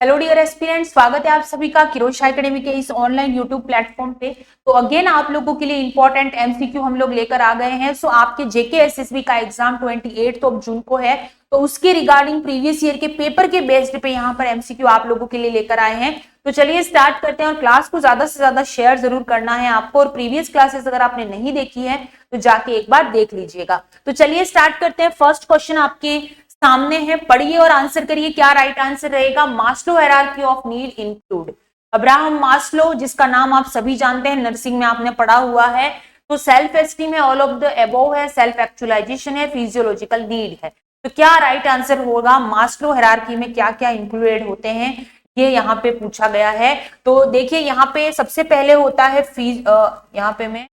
Hello dear aspirants, स्वागत है आप सभी का किरोश एकेडमी के इस ऑनलाइन यूट्यूब प्लेटफॉर्म पे। तो अगेन आप लोगों के लिए इंपॉर्टेंट एमसीक्यू हम लोग लेकर आ गए हैं। सो आपके जेके एसएसबी का एग्जाम 28 जून को है, तो उसके रिगार्डिंग प्रीवियस ईयर के पेपर के बेस्ड पे यहाँ पर एमसीक्यू आप लोगों के लिए लेकर आए हैं। तो चलिए स्टार्ट करते हैं, और क्लास को ज्यादा से ज्यादा शेयर जरूर करना है आपको, और प्रीवियस क्लासेस अगर आपने नहीं देखी है तो जाके एक बार देख लीजिएगा। तो चलिए स्टार्ट करते हैं। फर्स्ट क्वेश्चन आपके सामने है, पढ़िए और आंसर करिए। क्या राइट आंसर रहेगा? Maslow hierarchy of need include Abraham Maslow, जिसका नाम आप सभी जानते हैं, नर्सिंग में आपने पढ़ा हुआ है। तो सेल्फ एस्टीम है, ऑल ऑफ द अबोव है, सेल्फ एक्चुअलाइजेशन है, फिजियोलॉजिकल नीड है। तो क्या राइट आंसर होगा? मास्लो हायरार्की में क्या क्या इंक्लूडेड होते हैं, ये यहाँ पे पूछा गया है। तो देखिए यहाँ पे सबसे पहले होता है यहाँ पे मैं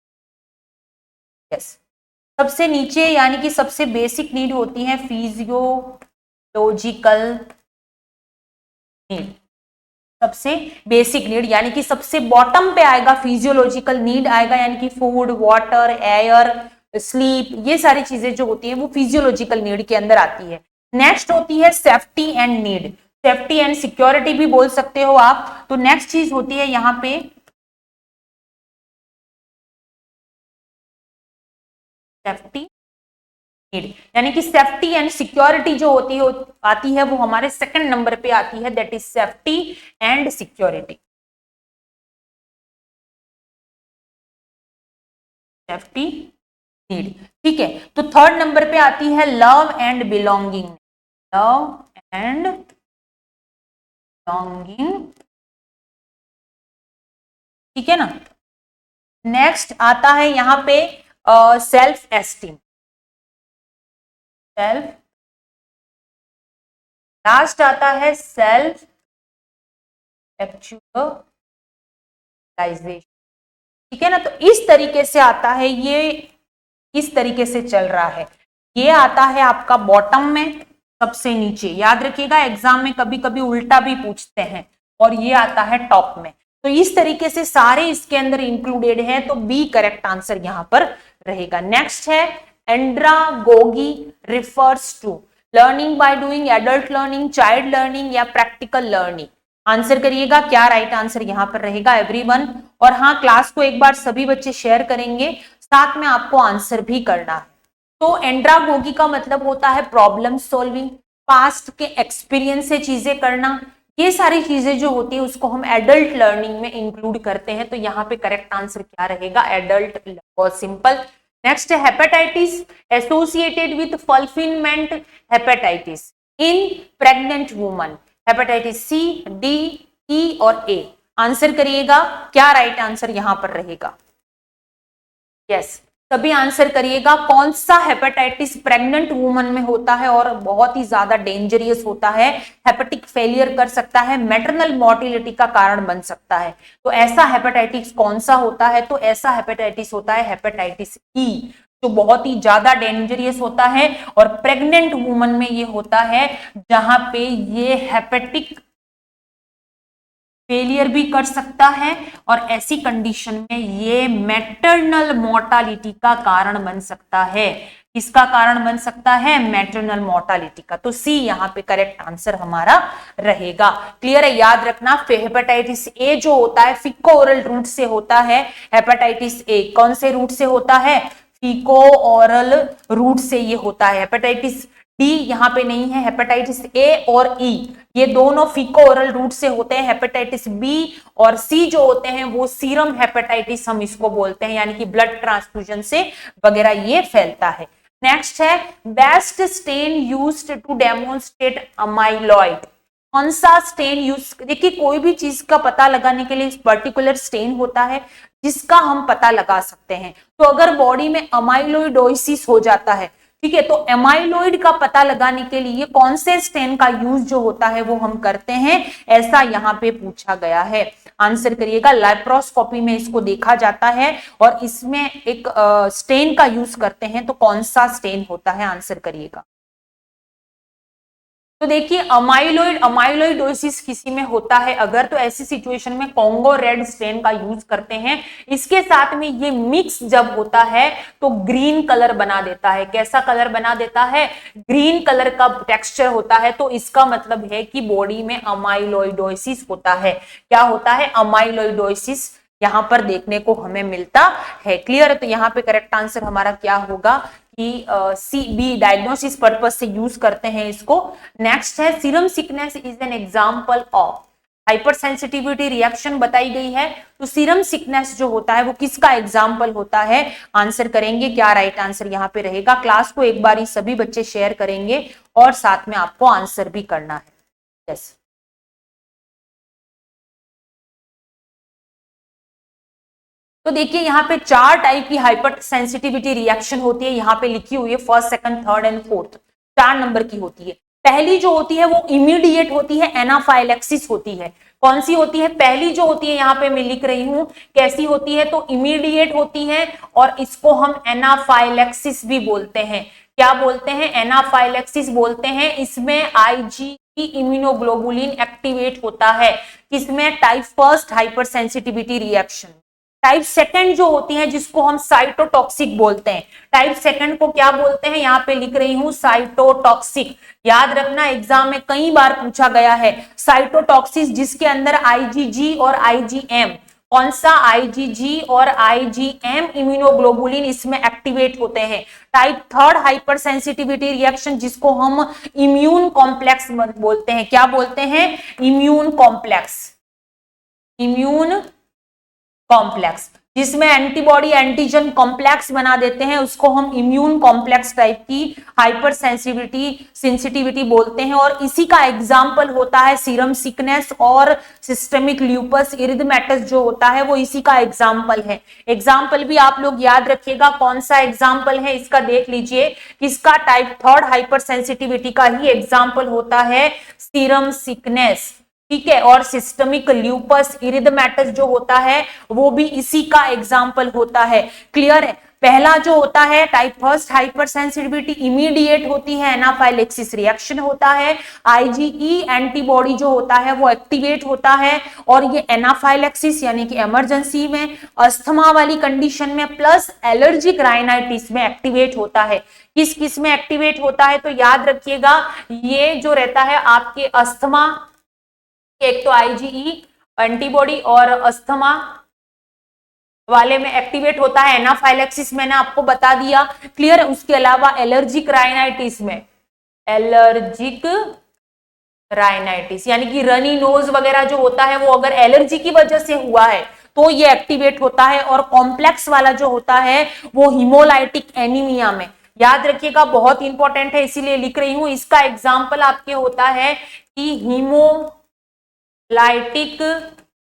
यस सबसे नीचे यानी कि सबसे बेसिक नीड होती है फिजियोलॉजिकल नीड। सबसे बेसिक नीड यानी कि सबसे बॉटम पे आएगा फिजियोलॉजिकल नीड आएगा, यानी कि फूड, वाटर, एयर, स्लीप, ये सारी चीजें जो होती है वो फिजियोलॉजिकल नीड के अंदर आती है। नेक्स्ट होती है safety and need, safety and security भी बोल सकते हो आप। तो नेक्स्ट चीज होती है यहाँ पे सेफ्टी नीड, यानी कि सेफ्टी एंड सिक्योरिटी जो होती है आती है वो हमारे सेकंड नंबर पे आती है, that is safety and security. Safety need, ठीक है। तो थर्ड नंबर पे आती है love and belonging, love and belonging, ठीक है ना। नेक्स्ट आता है यहाँ पे सेल्फ एस्टीम, सेल्फ, लास्ट आता है सेल्फ एक्चुअलाइजेशन, ठीक है ना। तो इस तरीके से आता है, ये इस तरीके से चल रहा है। ये आता है आपका बॉटम में, सबसे नीचे, याद रखिएगा एग्जाम में कभी कभी उल्टा भी पूछते हैं, और ये आता है टॉप में। तो इस तरीके से सारे इसके अंदर इंक्लूडेड है, तो बी करेक्ट आंसर यहां पर रहेगा। नेक्स्ट है andragogy refers to learning by doing, adult learning, child learning या प्रैक्टिकल लर्निंग। आंसर करिएगा, क्या राइट आंसर यहां पर रहेगा एवरीवन। और हाँ, क्लास को एक बार सभी बच्चे शेयर करेंगे, साथ में आपको आंसर भी करना है। तो एंड्रागोगी का मतलब होता है प्रॉब्लम सॉल्विंग, पास्ट के एक्सपीरियंस से चीजें करना। ये सारी चीजें जो होती है उसको हम एडल्ट लर्निंग में इंक्लूड करते हैं। तो यहाँ पे करेक्ट आंसर क्या रहेगा? एडल्ट, बहुत सिंपल। नेक्स्ट है hepatitis associated with fulfilment hepatitis in pregnant woman, hepatitis C, D, E और ए। आंसर करिएगा, क्या राइट आंसर यहां पर रहेगा? यस, सभी आंसर करिएगा। कौन सा हेपेटाइटिस प्रेग्नेंट वुमन में होता है और बहुत ही ज्यादा डेंजरियस होता है, हेपेटिक फेलियर कर सकता है, मैटरनल मोर्टिलिटी का कारण बन सकता है। तो ऐसा हेपेटाइटिस कौन सा होता है? तो ऐसा हेपेटाइटिस होता है हेपेटाइटिस ई, जो बहुत ही ज्यादा डेंजरियस होता है, और प्रेग्नेंट वुमन में ये होता है जहां पे ये हेपेटिक फेलियर भी कर सकता है, और ऐसी कंडीशन में ये मैटरनल मोर्टालिटी का कारण बन सकता है। किसका कारण बन सकता है? मैटरनल मोर्टालिटी का। तो सी यहाँ पे करेक्ट आंसर हमारा रहेगा। क्लियर है? याद रखना, हेपेटाइटिस ए जो होता है फीको ओरल रूट से होता है। हेपेटाइटिस ए कौन से रूट से होता है? फीको ओरल रूट से ये होता है। हेपेटाइटिस डी यहाँ पे नहीं है। हेपेटाइटिस ए और ई ये दोनों फीको ओरल रूट से होते हैं। हेपेटाइटिस बी और सी जो होते हैं वो सीरम हेपेटाइटिस हम इसको बोलते हैं, यानी कि ब्लड ट्रांसफ्यूजन से वगैरह ये फैलता है। नेक्स्ट है best stain used to demonstrate amyloid. कौन सा स्टेन यूज, देखिए कोई भी चीज का पता लगाने के लिए पर्टिकुलर स्टेन होता है जिसका हम पता लगा सकते हैं। तो अगर बॉडी में अमाइलोइडोसिस हो जाता है, ठीक है, तो एमाइलोइड का पता लगाने के लिए कौन से स्टेन का यूज जो होता है वो हम करते हैं, ऐसा यहाँ पे पूछा गया है। आंसर करिएगा, लैप्रोस्कोपी में इसको देखा जाता है और इसमें एक स्टेन का यूज करते हैं। तो कौन सा स्टेन होता है? आंसर करिएगा। तो देखिए अमाइलोइडोसिस किसी में होता है अगर, तो ऐसी सिचुएशन में कॉन्गो रेड स्ट्रेन का यूज करते हैं। इसके साथ में ये मिक्स जब होता है तो ग्रीन कलर बना देता है। कैसा कलर बना देता है? ग्रीन कलर का टेक्सचर होता है। तो इसका मतलब है कि बॉडी में अमाइलोइडोसिस होता है। क्या होता है? अमाइलोइडोसिस यहां पर देखने को हमें मिलता है। क्लियर है? तो यहाँ पे करेक्ट आंसर हमारा क्या होगा कि सी बी, डायग्नोसिस पर्पस से यूज करते हैं इसको। नेक्स्ट है serum sickness is an example of hyper sensitivity reaction बताई गई है। तो सीरम सिकनेस जो होता है वो किसका एग्जाम्पल होता है? आंसर करेंगे क्या राइट आंसर यहाँ पे रहेगा। क्लास को एक बार ही सभी बच्चे शेयर करेंगे और साथ में आपको आंसर भी करना है। यस, तो देखिए यहाँ पे 4 टाइप की हाइपर सेंसिटिविटी रिएक्शन होती है। यहाँ पे लिखी हुई है first, second, third and fourth, 4 number की होती है। पहली जो होती है वो इमीडिएट होती है, एनाफाइलेक्सिस होती है। कौन सी होती है? पहली जो होती है यहाँ पे मैं लिख रही हूं कैसी होती है, तो इमीडिएट होती है और इसको हम एनाफाइलेक्सिस भी बोलते हैं। क्या बोलते हैं? एनाफाइलेक्सिस बोलते हैं। इसमें आईजी इम्यूनोग्लोबुलिन एक्टिवेट होता है। किसमें? Type first hyper sensitivity reaction. Type second जो होती है जिसको हम साइटोटॉक्सिक बोलते हैं। टाइप सेकंड को क्या बोलते हैं? यहाँ पे लिख रही हूं साइटोटॉक्सिक। याद रखना, एग्जाम में कई बार पूछा गया है। साइटोटॉक्सिस जिसके अंदर आईजीजी और आईजीएम, कौन सा? आईजीजी और आईजीएम इम्यूनोग्लोबुलिन इसमें एक्टिवेट होते हैं। Type third hyper sensitivity reaction जिसको हम इम्यून कॉम्प्लेक्स बोलते हैं। क्या बोलते हैं? Immune complex. इम्यून कॉम्प्लेक्स जिसमें एंटीबॉडी एंटीजन कॉम्प्लेक्स बना देते हैं, उसको हम इम्यून कॉम्प्लेक्स टाइप की हाइपर सेंसिटिविटी बोलते हैं। और इसी का एग्जाम्पल होता है सीरम सिकनेस और सिस्टेमिक ल्यूपस इरिथमेटस जो होता है वो इसी का एग्जाम्पल है। एग्जाम्पल भी आप लोग याद रखिएगा, कौन सा एग्जाम्पल है इसका देख लीजिए। किसका? टाइप थर्ड हाइपर सेंसिटिविटी का ही एग्जाम्पल होता है सीरम सिकनेस। ठीक है, और सिस्टमिक ल्यूपस इरिथमेटस जो होता है वो भी इसी का एग्जाम्पल होता है। क्लियर है? पहला जो होता है type first hyper sensitivity immediate होती है, एनाफाइलेक्सिस रिएक्शन होता है। आईजीई एंटीबॉडी जो होता है वो एक्टिवेट होता है और ये एनाफाइलेक्सिस यानी कि इमरजेंसी में, अस्थमा वाली कंडीशन में प्लस एलर्जिक राइनाइटिस में एक्टिवेट होता है। किस किस में एक्टिवेट होता है? तो याद रखिएगा, ये जो रहता है आपके अस्थमा, एक तो आईजीई एंटीबॉडी और अस्थमा वाले में एक्टिवेट होता है। एनाफाइलेक्सिस मैंने आपको बता दिया। क्लियर है? उसके अलावा एलर्जिक राइनाइटिस में, एलर्जिक राइनाइटिस यानी कि रनी नोज वगैरह जो होता है वो अगर एलर्जी की वजह से हुआ है तो ये एक्टिवेट होता है। और कॉम्प्लेक्स वाला जो होता है वो हिमोलाइटिक एनीमिया में। याद रखिएगा, बहुत इंपॉर्टेंट है इसीलिए लिख रही हूं। इसका एग्जाम्पल आपके होता है कि हिमोलाइटिक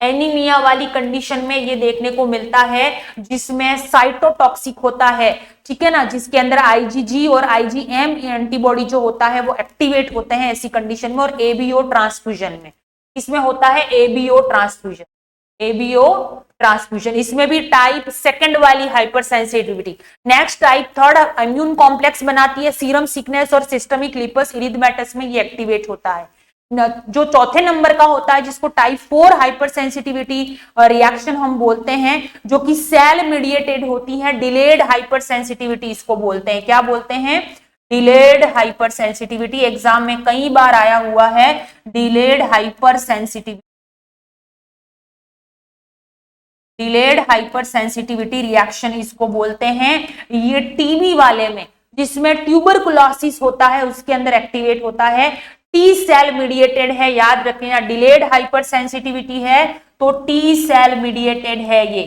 एनीमिया वाली कंडीशन में ये देखने को मिलता है जिसमें साइटोटॉक्सिक होता है। ठीक है ना, जिसके अंदर आईजीजी और आईजीएम एंटीबॉडी जो होता है वो एक्टिवेट होते हैं ऐसी कंडीशन में। और एबीओ ट्रांसफ्यूजन में, इसमें होता है एबीओ ट्रांसफ्यूजन। एबीओ ट्रांसफ्यूजन इसमें भी टाइप सेकंड वाली hyper sensitivity. Next type third immune complex बनाती है। सीरम सिकनेस और सिस्टमिक लिपस इरिथमेटस में ये एक्टिवेट होता है। जो चौथे नंबर का होता है जिसको टाइप 4 हाइपर सेंसिटिविटी रिएक्शन हम बोलते हैं, जो कि सेल मीडिएटेड होती है। डिलेड हाइपर सेंसिटिविटी इसको बोलते हैं। क्या बोलते हैं? Delayed hyper sensitivity. एग्जाम में कई बार आया हुआ है delayed hyper sensitivity. Delayed hyper sensitivity reaction इसको बोलते हैं। ये टीबी वाले में जिसमें ट्यूबरकुलोसिस होता है उसके अंदर एक्टिवेट होता है। टी सेल मीडिएटेड है, याद रखना। डिलेड हाइपर सेंसिटिविटी है तो टी सेल मीडिएटेड है। ये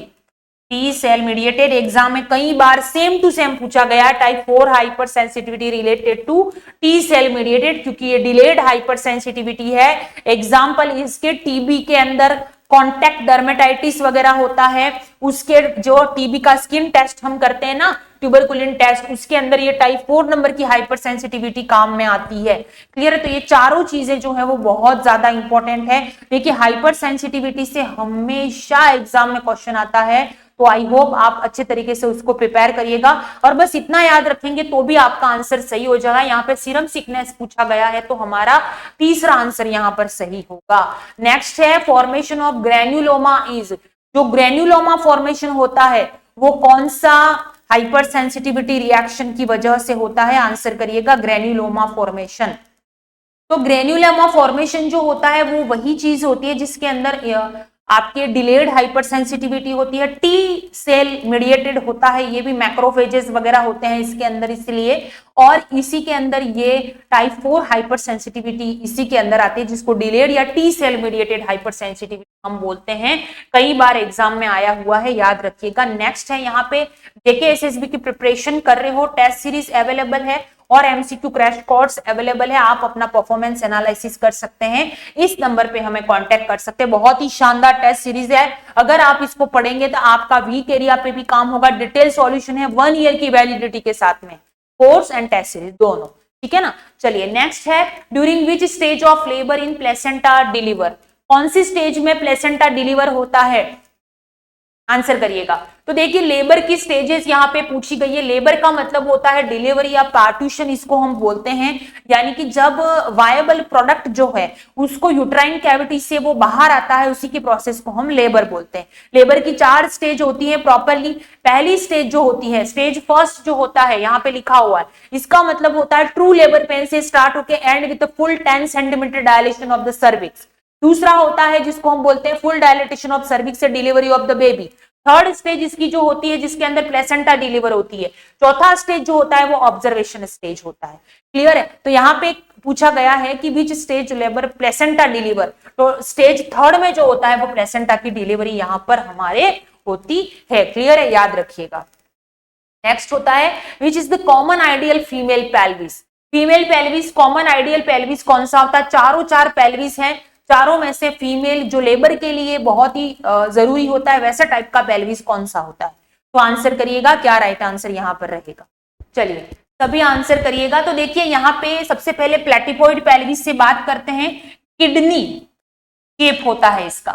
टी सेल मीडिएटेड एग्जाम में कई बार सेम टू सेम पूछा गया। Type 4 hypersensitivity related to T cell mediated, क्योंकि ये डिलेड हाइपर सेंसिटिविटी है। एग्जाम्पल इसके टीबी के अंदर कॉन्टैक्ट डर्मेटाइटिस वगैरह होता है। उसके जो टीबी का स्किन टेस्ट हम करते हैं ना, ट्यूबरकुलिन टेस्ट, उसके अंदर ये टाइप 4 नंबर की हाइपर सेंसिटिविटी काम में आती है। क्लियर है? तो ये चारों चीजें जो है वो बहुत ज्यादा इंपॉर्टेंट है। देखिए हाइपर सेंसिटिविटी से हमेशा एग्जाम में क्वेश्चन आता है तो आई होप आप अच्छे तरीके से उसको प्रिपेयर करिएगा और बस इतना याद रखेंगे तो भी आपका आंसर सही हो जाएगा। यहाँ पे सीरम सिकनेस पूछा गया है तो हमारा तीसरा आंसर यहाँ पर सही होगा। नेक्स्ट है फॉर्मेशन ऑफ ग्रेन्युलोमा इज, जो ग्रेन्युलोमा फॉर्मेशन होता है वो कौन सा हाइपर सेंसिटिविटी रिएक्शन की वजह से होता है, आंसर करिएगा ग्रेन्युलोमा फॉर्मेशन। तो ग्रेन्युलोमा फॉर्मेशन जो होता है वो वही चीज होती है जिसके अंदर आपके डिलेड हाइपर सेंसिटिविटी होती है, टी सेल मीडिएटेड होता है, ये भी मैक्रोफेजेस वगैरह होते हैं इसके अंदर इसलिए, और इसी के अंदर ये टाइप 4 हाइपर सेंसिटिविटी इसी के अंदर आती है जिसको डिलेड या T cell mediated hypersensitivity हम बोलते हैं। कई बार एग्जाम में आया हुआ है, याद रखिएगा। नेक्स्ट है यहाँ पे जेके एसएसबी की प्रिपरेशन कर रहे हो, टेस्ट सीरीज अवेलेबल है और एमसीक्यू क्रैश कोर्स अवेलेबल है, आप अपना परफॉर्मेंस एनालिसिस कर सकते हैं, इस नंबर पे हमें कांटेक्ट कर सकते हैं। बहुत ही शानदार टेस्ट सीरीज है, अगर आप इसको पढ़ेंगे तो आपका वीक एरिया पे भी काम होगा। डिटेल सॉल्यूशन है 1 ईयर की वैलिडिटी के साथ में, कोर्स एंड टेस्ट सीरीज दोनों, ठीक है ना। चलिए नेक्स्ट है during which stage of labour in placenta deliver, कौन सी स्टेज में प्लेसेंटा डिलीवर होता है, आंसर करिएगा। तो देखिए लेबर की स्टेजेस यहाँ पे पूछी गई है। लेबर का मतलब होता है डिलीवरी या पार्ट्यूशन इसको हम बोलते हैं, यानी कि जब वायबल प्रोडक्ट जो है उसको यूट्राइन कैविटी से वो बाहर आता है, उसी की प्रोसेस को हम लेबर बोलते हैं। लेबर की 4 स्टेज होती है प्रॉपरली। पहली स्टेज जो होती है, स्टेज फर्स्ट जो होता है यहाँ पे लिखा हुआ है, इसका मतलब होता है ट्रू लेबर पेन से स्टार्ट होकर and with full 10 centimetre dilation of the cervix. दूसरा होता है जिसको हम बोलते हैं फुल डायलेटेशन ऑफ सर्विक्स से delivery of the baby. Third stage इसकी जो होती है जिसके अंदर प्लेसेंटा डिलीवर होती है। चौथा स्टेज जो होता है वो ऑब्जर्वेशन स्टेज होता है। क्लियर है। तो यहाँ पे पूछा गया है कि which stage labour placenta deliver, तो स्टेज थर्ड में जो होता है वो प्लेसेंटा की डिलीवरी यहाँ पर हमारे होती है। क्लियर है, याद रखिएगा। नेक्स्ट होता है which is the common ideal female pelvis. Female pelvis, common ideal pelvis कौन सा होता है, चारों 4 पेल्विस हैं, चारों में से फीमेल जो लेबर के लिए बहुत ही जरूरी होता है वैसा टाइप का पेल्विस कौन सा होता है, तो आंसर करिएगा क्या राइट आंसर यहाँ पर रहेगा। चलिए सभी आंसर करिएगा। तो देखिए यहाँ पे सबसे पहले प्लेटिपॉइड पेल्विस से बात करते हैं। किडनी शेप होता है इसका,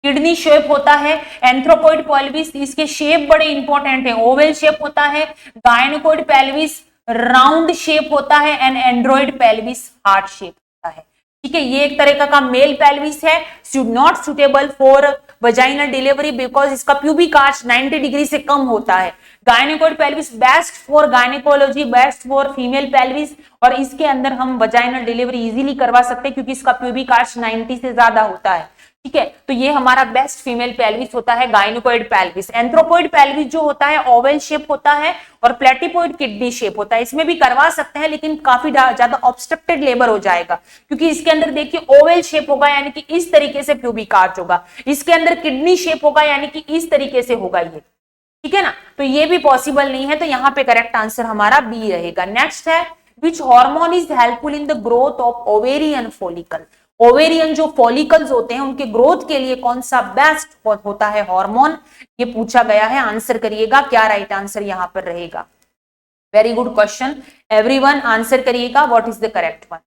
किडनी शेप होता है। एंथ्रोपॉइड पेल्विस, इसके शेप बड़े इंपॉर्टेंट है, ओवल शेप होता है। गायनोकॉइड पेल्विस राउंड शेप होता है and Android pelvis heart shape होता है। ठीक है, ये एक तरह का मेल पेल्विस है, not suitable for vaginal delivery because इसका प्यूबिक आर्च 90 डिग्री से कम होता है। गायनेकोइड pelvis best for gynaecology, best for female pelvis, और इसके अंदर हम वजाइनल डिलीवरी इजीली करवा सकते हैं क्योंकि इसका प्यूबिक आर्च 90 से ज्यादा होता है। ठीक है, तो ये हमारा बेस्ट फीमेल पेल्विस होता है गायनेकोइड पेल्विस। एंथ्रोपॉइड पेल्विस जो होता है ओवल शेप होता है और प्लेटिपॉइड किडनी शेप होता है। इसमें भी करवा सकते हैं लेकिन काफी ज्यादा ऑब्स्ट्रक्टेड लेबर हो जाएगा क्योंकि इसके अंदर देखिए ओवल शेप होगा यानी कि इस तरीके से प्यूबिक आर्च होगा, इसके अंदर किडनी शेप होगा यानी कि इस तरीके से होगा ये। ठीक है ना, तो ये भी पॉसिबल नहीं है, तो यहाँ पे करेक्ट आंसर हमारा बी रहेगा। नेक्स्ट है विच hormone is helpful in the growth of ovarian follicle. Ovarian जो फॉलिकल्स होते हैं उनके ग्रोथ के लिए कौन सा बेस्ट होता है हार्मोन, ये पूछा गया है। आंसर करिएगा क्या राइट आंसर यहां पर रहेगा। Very good question everyone, answer करिएगा what is the correct one.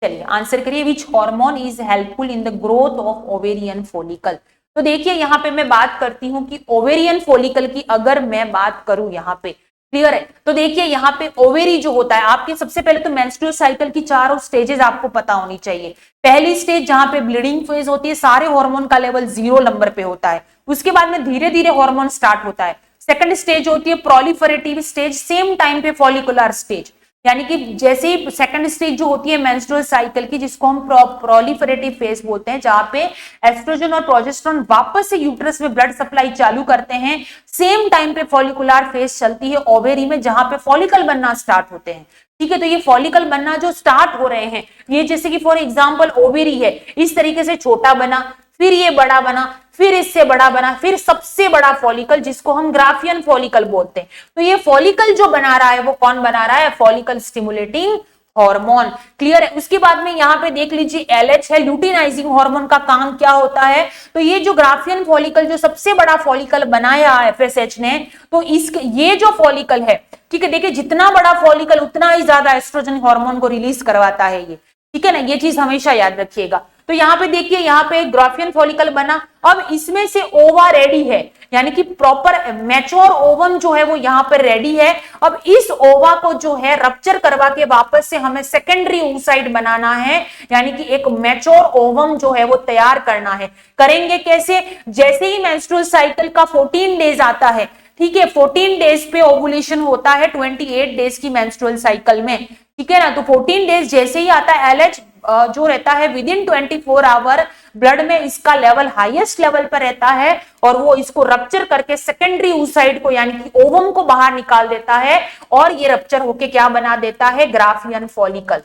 चलिए आंसर करिए which hormone is helpful in the growth of ovarian follicle. तो देखिए यहाँ पे मैं बात करती हूँ कि ओवेरियन फॉलिकल की अगर मैं बात करूं यहाँ पे, क्लियर है। तो देखिए यहाँ पे ओवेरी जो होता है आपके, सबसे पहले तो मेंस्ट्रुअल साइकिल की चारों स्टेजेस आपको पता होनी चाहिए। पहली स्टेज जहां पे ब्लीडिंग फेज होती है, सारे हार्मोन का लेवल 0 नंबर पे होता है, उसके बाद में धीरे धीरे हार्मोन स्टार्ट होता है। सेकंड स्टेज होती है प्रोलिफरेटिव स्टेज, सेम टाइम पे फॉलिकुलर स्टेज, यानी कि जैसे ही सेकंड स्टेज जो होती है मेंस्ट्रुअल साइकिल की जिसको हम प्रोलिफरेटिव फेज बोलते हैं, जहां पे एस्ट्रोजन और प्रोजेस्टेरोन वापस से यूट्रस में ब्लड सप्लाई चालू करते हैं, सेम टाइम पे फॉलिकुलर फेज चलती है ओवेरी में जहां पे फॉलिकल बनना स्टार्ट होते हैं। ठीक है, तो ये फॉलिकल बनना जो स्टार्ट हो रहे हैं, ये जैसे कि फॉर एग्जांपल ओवेरी है, इस तरीके से छोटा बना, फिर ये बड़ा बना, फिर इससे बड़ा बना, फिर सबसे बड़ा फॉलिकल जिसको हम ग्राफियन फॉलिकल बोलते हैं। तो ये फॉलिकल जो बना रहा है वो कौन बना रहा है, फॉलिकल स्टिमुलेटिंग हार्मोन। क्लियर है। उसके बाद में यहाँ पे देख लीजिए LH है, ल्यूटिनाइजिंग हार्मोन का काम क्या होता है, तो ये जो ग्राफियन फॉलिकल जो सबसे बड़ा फॉलिकल बनाया FSH ने, तो इसके ये जो फॉलिकल है, ठीक है, देखिए जितना बड़ा फॉलिकल उतना ही ज्यादा एस्ट्रोजन हार्मोन को रिलीज करवाता है ये। ठीक है ना, ये चीज हमेशा याद रखिएगा। तो यहाँ पे देखिए, यहाँ पे एक ग्राफियन फॉलिकल बना, अब इसमें से ओवा रेडी है, यानी कि प्रॉपर मैच्योर ओवम जो है वो यहाँ पर रेडी है। अब इस ओवा को जो है रप्चर करवा के वापस से हमें सेकेंडरी oocyte बनाना है, यानी कि एक मैच्योर ओवम जो है वो तैयार करना है। करेंगे कैसे? जैसे ही मेंस्ट्रुअल साइकिल का 14 डेज आता है, ठीक है, 14 डेज पे ओवुलेशन होता है 28 डेज की मेंस्ट्रुअल साइकिल में, ठीक है ना। तो 14 डेज जैसे ही आता है, LH जो रहता है विद इन 24 आवर ब्लड में इसका लेवल हाईएस्ट लेवल पर रहता है, और वो इसको रप्चर करके सेकेंडरी oocyte को यानी कि ओवम को बाहर निकाल देता है, और ये रप्चर होके क्या बना देता है? Graafian follicle.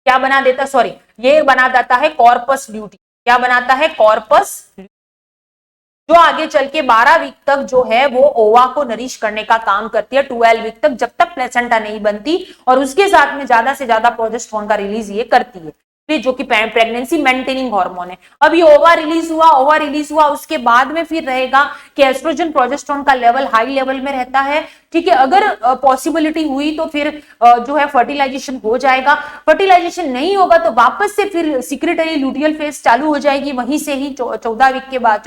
क्या बना देता? सॉरी, ये बना देता है कॉर्पस ल्यूटी। क्या बनाता है? कॉर्पस, जो आगे चल के 12 वीक तक जो है वो ओवा को नरिश करने का काम करती है, 12 वीक तक, जब तक प्लेसेंटा नहीं बनती, और उसके साथ में ज्यादा से ज्यादा प्रोजेस्टेरोन का रिलीज ये करती है, जो कि प्रेगनेंसी मेंटेनिंग हार्मोन है। अब ये ओवा रिलीज हुआ, उसके बाद में फिर रहेगा कि एस्ट्रोजन प्रोजेस्टेरोन का लेवल हाई लेवल में रहता है, ठीक है। अगर पॉसिबिलिटी हुई तो फिर जो है फर्टिलाइजेशन हो जाएगा, फर्टिलाइजेशन नहीं होगा तो वापस से फिर सिक्रेटरी ल्यूटियल फेज चालू हो जाएगी, वहीं से ही 14 वीक के बाद,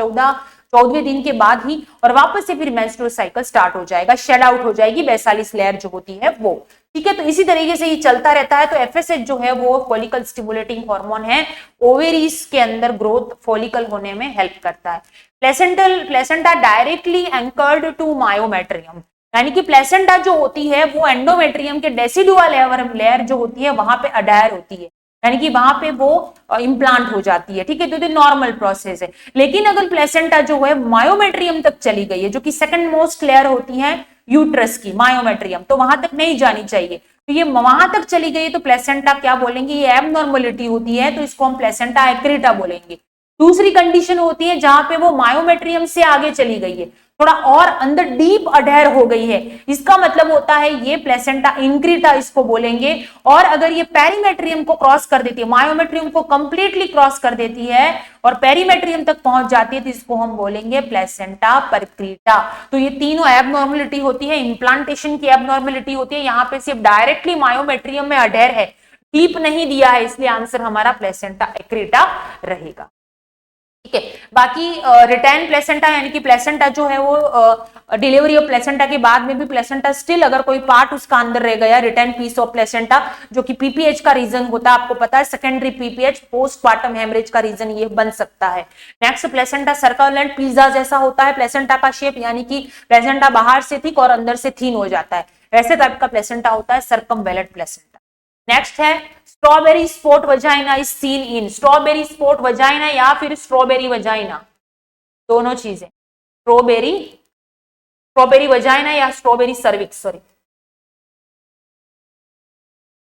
14वें दिन के बाद ही, और वापस से फिर मेंस्ट्रुअल साइकिल स्टार्ट हो जाएगा, शेड आउट हो जाएगी बेसालिस लेयर जो होती है वो, ठीक है। तो इसी तरीके से ये चलता रहता है। तो FSH जो है वो फॉलिकल स्टिमुलेटिंग हार्मोन है, ओवेरीज के अंदर ग्रोथ फॉलिकल होने में हेल्प करता है। Placenta directly anchored to myometrium, यानी कि प्लेसेंटा जो होती है वो एंडोमेट्रियम के डेसिडुआ लेयर जो होती है वहां पे अडायर होती है, यानी कि वहां पे वो इम्प्लांट हो जाती है, ठीक है। तो ये नॉर्मल प्रोसेस है। लेकिन अगर प्लेसेंटा जो है मायोमेट्रियम तक चली गई है, जो कि सेकंड मोस्ट लेयर होती है यूट्रस की, मायोमेट्रियम, तो वहां तक नहीं जानी चाहिए, तो ये वहां तक चली गई तो प्लेसेंटा क्या बोलेंगे? ये एबनॉर्मलिटी होती है, तो इसको हम प्लेसेंटा एक्रेटा बोलेंगे। दूसरी कंडीशन होती है जहां पे वो मायोमेट्रियम से आगे चली गई है, थोड़ा और अंदर डीप अडहेर हो गई है, इसका मतलब होता है ये प्लेसेंटा इंक्रीटा इसको बोलेंगे। और अगर ये पेरीमेट्रियम को क्रॉस कर देती है, मायोमेट्रियम को कंप्लीटली क्रॉस कर देती है और पेरीमेट्रियम तक पहुंच जाती है, तो इसको हम बोलेंगे प्लेसेंटा परक्रीटा। तो ये तीनों एबनॉर्मलिटी होती है, इंप्लांटेशन की एबनॉर्मलिटी होती है, यहाँ पे सिर्फ डायरेक्टली मायोमेट्रियम में अडहेर है, डीप नहीं दिया है, इसलिए आंसर हमारा प्लेसेंटा एक्रेटा रहेगा, ठीक है। बाकी रिटेन प्लेसेंटा, यानी कि प्लेसेंटा जो है वो डिलीवरी ऑफ प्लेसेंटा के बाद में भी प्लेसेंटा स्टिल अगर कोई पार्ट उसका अंदर रह गया, रिटेन पीस ऑफ प्लेसेंटा, जो कि पीपीएच का रीजन होता है, आपको पता है सेकेंडरी पीपीएच, पोस्टपार्टम हेमरेज का रीजन ये बन सकता है। नेक्स्ट, प्लेसेंटा सर्कुलेंट पिज्जा जैसा होता है प्लेसेंटा का शेप, यानी कि प्लेसेंटा बाहर से थिक और अंदर से थीन हो जाता है, वैसे टाइप का प्लेसेंटा होता है सर्कमवेलेंट प्लेसेंटा। नेक्स्ट है strawberry spot vagina is seen in, strawberry spot vagina या फिर स्ट्रॉबेरी वजाइना, दोनों चीजें, स्ट्रॉबेरी वजाइना या स्ट्रॉबेरी सर्विक्स,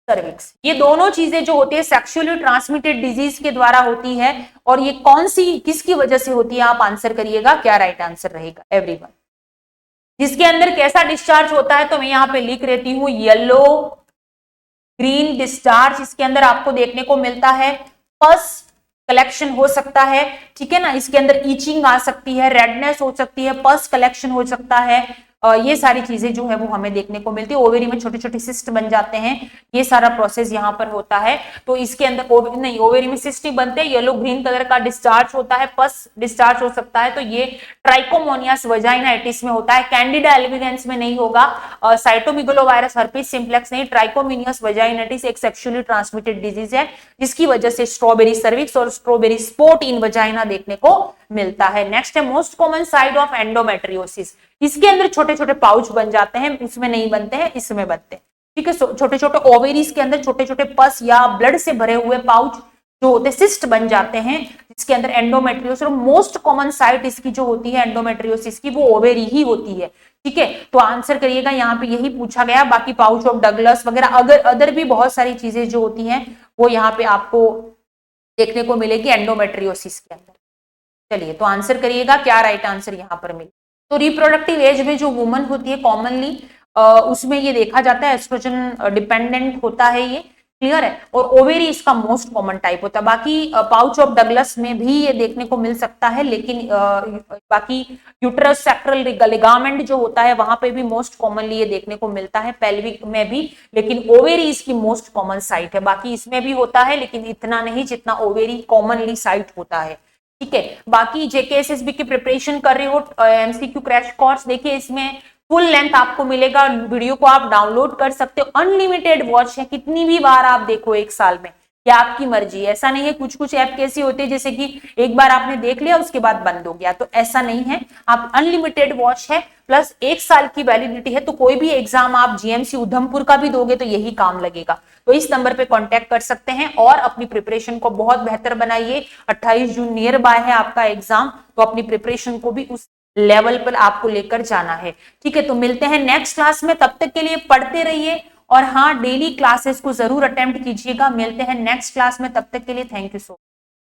सर्विक्स, ये दोनों चीजें जो होती है सेक्सुअली ट्रांसमिटेड डिजीज के द्वारा होती है। और ये कौन सी, किसकी वजह से होती है, आप आंसर करिएगा, क्या राइट आंसर रहेगा एवरीवन। जिसके अंदर कैसा डिस्चार्ज होता है, तो मैं यहाँ पे लिख रहती हूँ येलो ग्रीन डिस्चार्ज, इसके अंदर आपको देखने को मिलता है, पस कलेक्शन हो सकता है, ठीक है ना, इसके अंदर ईचिंग आ सकती है, रेडनेस हो सकती है, पस कलेक्शन हो सकता है, ये सारी चीजें जो है वो हमें देखने को मिलती है। ओवेरी में छोटे छोटे सिस्ट बन जाते हैं, ये सारा प्रोसेस यहाँ पर होता है। तो इसके अंदर नहीं, ओवेरी में सिस्ट ही बनते हैं, येलो ग्रीन कलर का डिस्चार्ज होता है, पस डिस्चार्ज हो सकता है, तो ये ट्राइकोमोनियस वजाइनाइटिस में होता है, कैंडिडा एल्बिगेंस में नहीं होगा, साइटोमेगालोवायरस हर्पीस सिंप्लेक्स नहीं, ट्राइकोमोनियस वजाइनाइटिस एक सेक्सुअली ट्रांसमिटेड डिजीज है, जिसकी वजह से स्ट्रॉबेरी सर्विक्स और स्ट्रॉबेरी स्पॉट इन वजाइना देखने को मिलता है। नेक्स्ट है most common side of endometriosis, इसके अंदर छोटे छोटे पाउच बन जाते हैं, इसमें नहीं बनते हैं, इसमें बनते हैं, ठीक है। छोटे छोटे ओवेरीज के अंदर छोटे छोटे पस या ब्लड से भरे हुए पाउच जो होते हैं, सिस्ट बन जाते हैं, जिसके अंदर एंडोमेट्रियोसिस, मोस्ट कॉमन साइट इसकी जो होती है एंडोमेट्रियोसिस की, वो ओवेरी ही होती है, ठीक है। तो आंसर करिएगा, यहाँ पे यही पूछा गया, बाकी पाउच ऑफ डगलस वगैरह अगर अदर भी बहुत सारी चीजें जो होती हैं वो यहाँ पे आपको देखने को मिलेगी एंडोमेट्रियोसिस के अंदर। चलिए, तो आंसर करिएगा, क्या राइट आंसर यहाँ पर मिले। तो रिप्रोडक्टिव एज में जो वुमन होती है कॉमनली उसमें ये देखा जाता है एस्ट्रोजन डिपेंडेंट होता है ये, क्लियर है। और ओवेरी इसका मोस्ट कॉमन टाइप होता है। बाकी पाउच ऑफ डगलस में भी ये देखने को मिल सकता है, लेकिन बाकी यूट्रस सेक्टरल लिगामेंट जो होता है वहां पे भी मोस्ट कॉमनली ये देखने को मिलता है, पेल्विक में भी, लेकिन ओवेरी इसकी मोस्ट कॉमन साइट है। बाकी इसमें भी होता है लेकिन इतना नहीं जितना ओवेरी कॉमनली साइट होता है। ठीक है, बाकी जेकेएसएसबी की प्रिपरेशन कर रहे हो, एमसीक्यू क्रैश कोर्स देखिए, इसमें फुल लेंथ आपको मिलेगा, वीडियो को आप डाउनलोड कर सकते हो, अनलिमिटेड वॉच है, कितनी भी बार आप देखो एक साल में, या आपकी मर्जी। ऐसा नहीं है, कुछ कुछ ऐप कैसी होती है जैसे कि एक बार आपने देख लिया उसके बाद बंद हो गया, तो ऐसा नहीं है। आप अनलिमिटेड वॉच है, प्लस 1 साल की वैलिडिटी है, तो कोई भी एग्जाम आप जीएमसी उधमपुर का भी दोगे तो यही काम लगेगा। तो इस नंबर पे कांटेक्ट कर सकते हैं और अपनी प्रिपरेशन को बहुत बेहतर बनाइए। 28 जून नियर बाय है आपका एग्जाम, तो अपनी प्रिपरेशन को भी उस लेवल पर आपको लेकर जाना है। ठीक है, तो मिलते हैं नेक्स्ट क्लास में, तब तक के लिए पढ़ते रहिए और हाँ, डेली क्लासेस को जरूर अटेम्प्ट कीजिएगा। मिलते हैं नेक्स्ट क्लास में, तब तक के लिए थैंक यू सो मच।